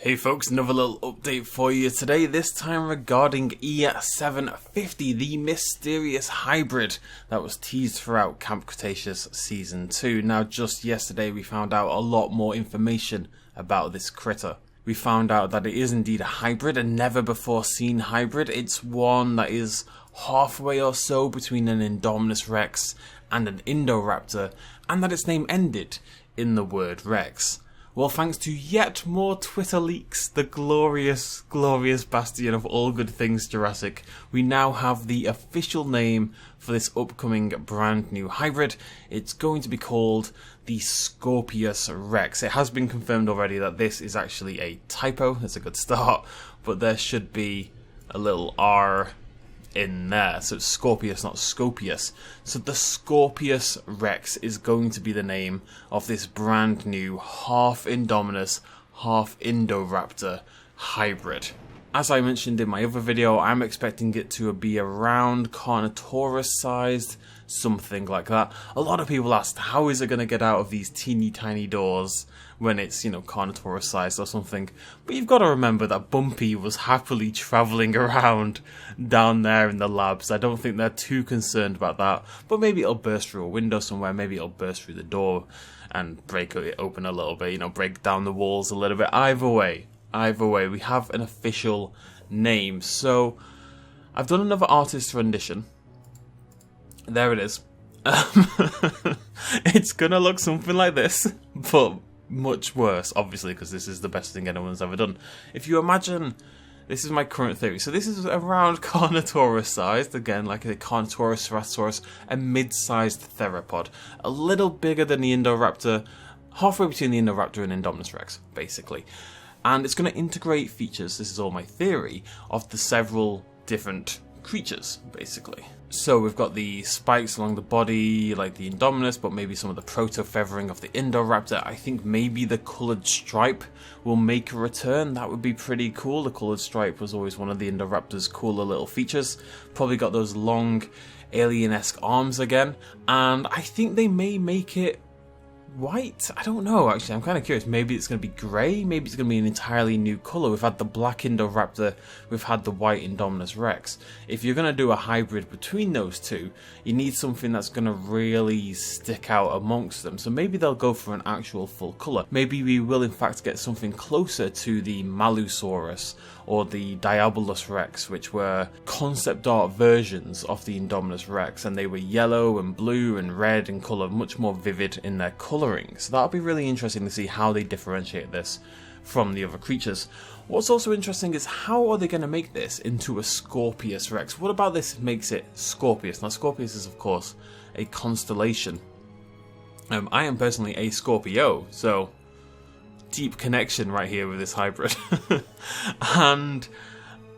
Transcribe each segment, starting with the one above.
Hey folks, another little update for you today, this time regarding E750, the mysterious hybrid that was teased throughout Camp Cretaceous Season 2. Now just yesterday we found out a lot more information about this critter. We found out that it is indeed a hybrid, a never before seen hybrid. It's one that is halfway or so between an Indominus Rex and an Indoraptor, and that its name ended in the word Rex. Well, thanks to yet more Twitter leaks, the glorious, glorious bastion of all good things Jurassic, we now have the official name for this upcoming brand new hybrid. It's going to be called the Scorpius Rex. It has been confirmed already that this is actually a typo. That's a good start, but there should be a little R in there, so it's Scorpius, not Scopius. So the Scorpius Rex is going to be the name of this brand new half Indominus, half Indoraptor hybrid. As I mentioned in my other video, I'm expecting it to be around Carnotaurus sized, something like that. A lot of people asked, how is it going to get out of these teeny tiny doors when it's, Carnotaurus sized or something? But you've got to remember that Bumpy was happily travelling around down there in the labs. I don't think they're too concerned about that, but maybe it'll burst through a window somewhere, maybe it'll burst through the door and break it open a little bit, break down the walls a little bit. Either way, we have an official name. So I've done another artist rendition. There it is. It's gonna look something like this, but much worse, obviously, because this is the best thing anyone's ever done. If you imagine, this is my current theory. So this is around Carnotaurus sized, again, like a Carnotaurus, Ceratosaurus, a mid-sized theropod, a little bigger than the Indoraptor, halfway between the Indoraptor and Indominus Rex, basically. And it's going to integrate features, this is all my theory, of the several different creatures, basically. So we've got the spikes along the body, like the Indominus, but maybe some of the proto-feathering of the Indoraptor. I think maybe the coloured stripe will make a return. That would be pretty cool. The coloured stripe was always one of the Indoraptor's cooler little features. Probably got those long, alien-esque arms again. And I think they may make it white? I don't know, actually. I'm kind of curious. Maybe it's going to be grey. Maybe it's going to be an entirely new colour. We've had the black Indoraptor. We've had the white Indominus Rex. If you're going to do a hybrid between those two, you need something that's going to really stick out amongst them. So maybe they'll go for an actual full colour. Maybe we will, in fact, get something closer to the Malusaurus or the Diabolus Rex, which were concept art versions of the Indominus Rex, and they were yellow and blue and red in colour, much more vivid in their colouring. So that'll be really interesting to see how they differentiate this from the other creatures. What's also interesting is how are they going to make this into a Scorpius Rex? What about this makes it Scorpius? Now Scorpius is of course a constellation. I am personally a Scorpio, so deep connection right here with this hybrid. And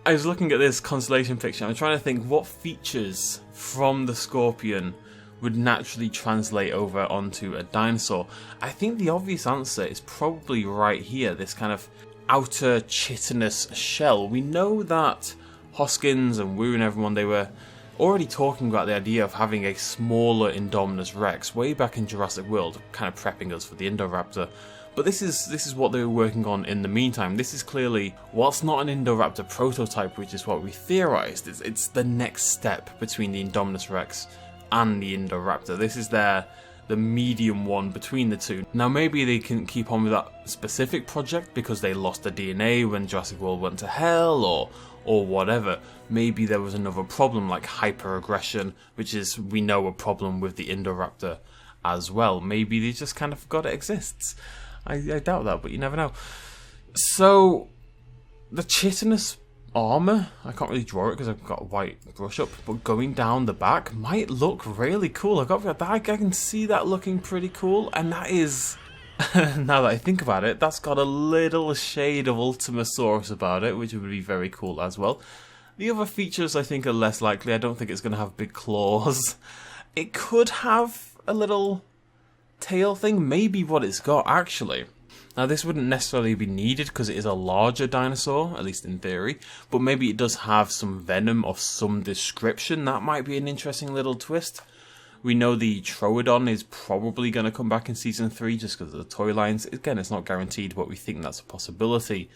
I was looking at this constellation picture, I'm trying to think what features from the scorpion would naturally translate over onto a dinosaur. I think the obvious answer is probably right here, this kind of outer chitinous shell. We know that Hoskins and Wu and everyone, they were already talking about the idea of having a smaller Indominus Rex way back in Jurassic World, kind of prepping us for the Indoraptor. But this is what they were working on in the meantime. This is clearly, whilst not an Indoraptor prototype, which is what we theorized, it's the next step between the Indominus Rex and the Indoraptor. This is the medium one between the two. Now maybe they can keep on with that specific project because they lost the DNA when Jurassic World went to hell, or whatever. Maybe there was another problem like hyperaggression, which is, we know, a problem with the Indoraptor as well. Maybe they just kind of forgot it exists. I doubt that, but you never know. So the chitinous armour, I can't really draw it because I've got a white brush up, but going down the back might look really cool. I can see that looking pretty cool, and that is, now that I think about it, that's got a little shade of Ultimasaurus about it, which would be very cool as well. The other features I think are less likely. I don't think it's going to have big claws. It could have a little tail thing, maybe what it's got actually. Now this wouldn't necessarily be needed because it is a larger dinosaur, at least in theory, but maybe it does have some venom of some description. That might be an interesting little twist. We know the Troodon is probably going to come back in Season 3 just because of the toy lines. Again, it's not guaranteed, but we think that's a possibility.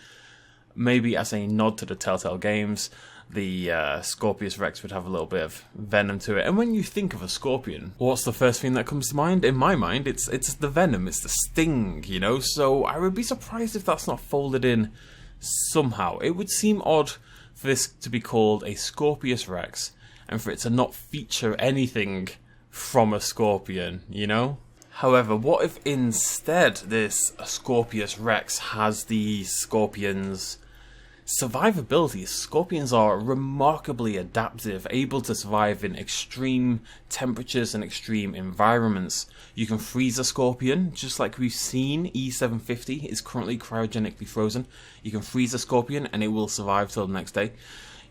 maybe as a nod to the Telltale games, the Scorpius Rex would have a little bit of venom to it. And when you think of a scorpion, what's the first thing that comes to mind? In my mind, it's the venom, it's the sting, you know? So I would be surprised if that's not folded in somehow. It would seem odd for this to be called a Scorpius Rex and for it to not feature anything from a scorpion, you know? However, what if instead this Scorpius Rex has the scorpion's survivability? Scorpions are remarkably adaptive, able to survive in extreme temperatures and extreme environments. You can freeze a scorpion, just like we've seen. E750 is currently cryogenically frozen. You can freeze a scorpion and it will survive till the next day.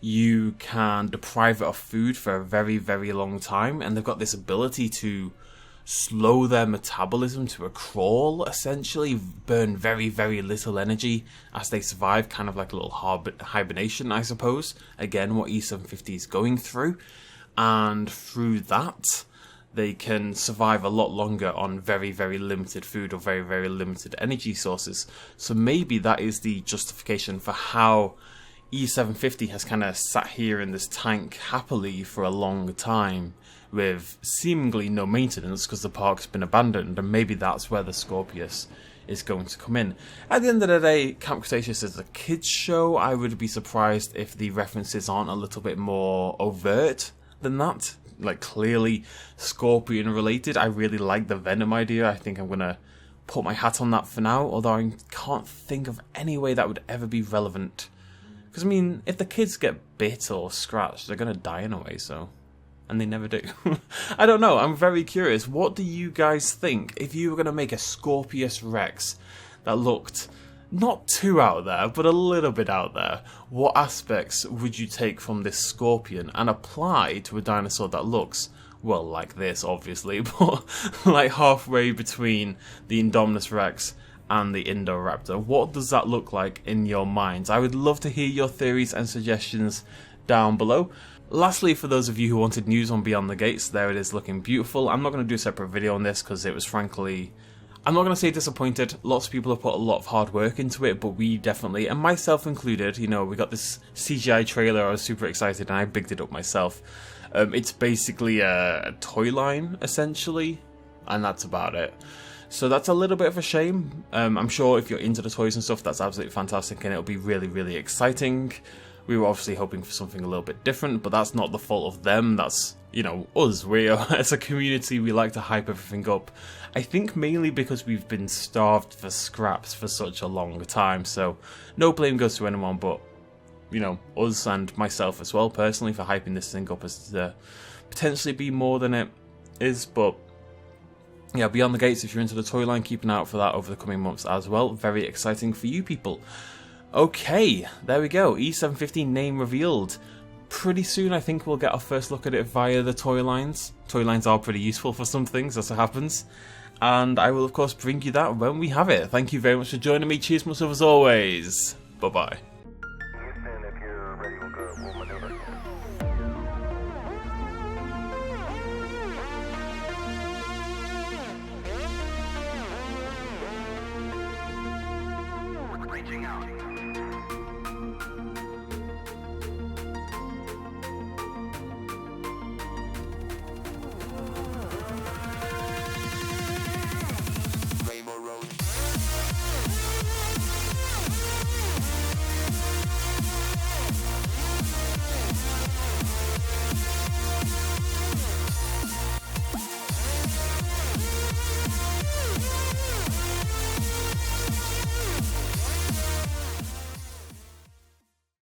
You can deprive it of food for a very, very long time, and they've got this ability to slow their metabolism to a crawl, essentially burn very, very little energy as they survive, kind of like a little hibernation, I suppose. Again, what E750 is going through, and through that they can survive a lot longer on very, very limited food or very, very limited energy sources. So maybe that is the justification for how E750 has kind of sat here in this tank happily for a long time, with seemingly no maintenance because the park's been abandoned, and maybe that's where the Scorpius is going to come in. At the end of the day, Camp Cretaceous is a kids show. I would be surprised if the references aren't a little bit more overt than that, like clearly scorpion related. I really like the venom idea. I think I'm gonna put my hat on that for now, although I can't think of any way that would ever be relevant, because I mean, if the kids get bit or scratched, they're gonna die in a way, so... and they never do. I don't know, I'm very curious. What do you guys think if you were going to make a Scorpius Rex that looked not too out there, but a little bit out there? What aspects would you take from this scorpion and apply to a dinosaur that looks, well, like this, obviously, but like halfway between the Indominus Rex and the Indoraptor? What does that look like in your minds? I would love to hear your theories and suggestions down below. Lastly, for those of you who wanted news on Beyond the Gates, there it is, looking beautiful. I'm not going to do a separate video on this because it was frankly, I'm not going to say disappointed. Lots of people have put a lot of hard work into it, but we definitely, and myself included, you know, we got this CGI trailer. I was super excited and I bigged it up myself. It's basically a toy line, essentially, and that's about it. So that's a little bit of a shame. I'm sure if you're into the toys and stuff, that's absolutely fantastic and it'll be really, really exciting. We were obviously hoping for something a little bit different, but that's not the fault of them. That's, you know, us. We are, as a community, we like to hype everything up. I think mainly because we've been starved for scraps for such a long time. So no blame goes to anyone but, you know, us and myself as well, personally, for hyping this thing up as to potentially be more than it is. But yeah, Beyond the Gates, if you're into the toy line, keep an eye out for that over the coming months as well. Very exciting for you people. Okay, there we go. E750 name revealed. Pretty soon I think we'll get our first look at it via the toy lines. Toy lines are pretty useful for some things, as it happens. And I will of course bring you that when we have it. Thank you very much for joining me. Cheers, much love as always. Bye bye.